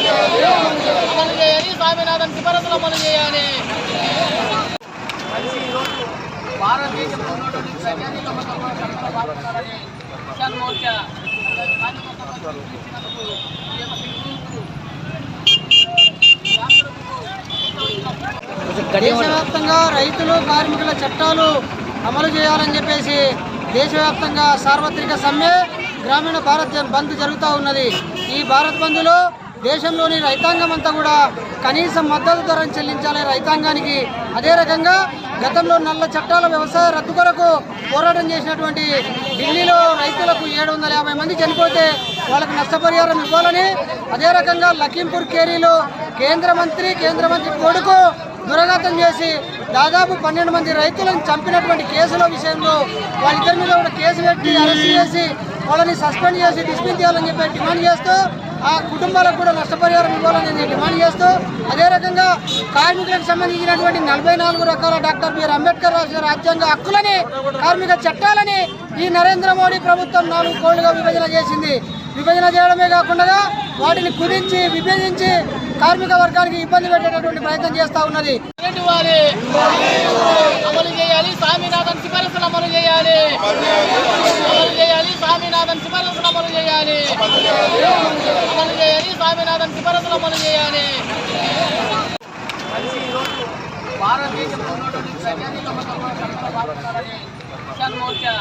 అమలు చేయాలి, స్వామినాథన్ సిఫారసులు అమలు చేయాలి. భారతదేశంలో ఉన్నటువంటి ప్రజానీకం భావిస్తున్నారని కిసాన్ మోర్చా దేశవ్యాప్తంగా రైతులు కార్మికుల చట్టాలు అమలు చేయాలని చెప్పేసి దేశవ్యాప్తంగా సార్వత్రిక సమ్మె గ్రామీణ భారత్ బంద్ జరుగుతూ ఉన్నది. ఈ భారత్ బంద్లో దేశంలోని రైతాంగం అంతా కూడా కనీస మద్దతు ధరను చెల్లించాలి రైతాంగానికి. అదే రకంగా గతంలో నల్ల చట్టాల వ్యవసాయ రద్దు కొరకు పోరాటం చేసినటువంటి ఢిల్లీలో రైతులకు 750 మంది చనిపోతే వాళ్ళకి నష్టపరిహారం ఇవ్వాలని, అదే రకంగా లఖీంపూర్ కేరీలో కేంద్ర మంత్రి కొడుకు దురాఘాతం చేసి దాదాపు 12 మంది రైతులను చంపినటువంటి కేసుల విషయంలో వాళ్ళిద్దరి మీద కూడా కేసు పెట్టి అరెస్ట్ చేసి వాళ్ళని సస్పెండ్ చేసి డిస్మిస్ చేయాలని చెప్పి డిమాండ్ చేస్తూ ఆ కుటుంబాలకు కూడా నష్టపరిహారం ఇవ్వాలని డిమాండ్ చేస్తూ, అదే రకంగా కార్మికులకు సంబంధించినటువంటి 44 రకాల డాక్టర్ బిఆర్ అంబేద్కర్ రాసిన రాజ్యాంగ హక్కులని, కార్మిక చట్టాలని ఈ నరేంద్ర మోడీ ప్రభుత్వం 4 కోళ్లుగా విభజన చేసింది. విభజన చేయడమే కాకుండా వాటిని కుదించి విభజించి కార్మిక వర్గానికి ఇబ్బంది పెట్టేటటువంటి ప్రయత్నం చేస్తూ ఉన్నది. అమలు చేయాలి, స్వామినాథన్ సిఫారసులు అమలు చేయాలి. అమలు చేయాలి, స్వామినాథన్ సిఫారసులు అమలు చేయాలి. అమలు చేయాలి, స్వామినాథన్ సిఫారసులు అమలు చేయాలి. భారతదేశంలో ఉన్నటువంటి ప్రజానీకం భావిస్తున్నారని కిసాన్ మోర్చా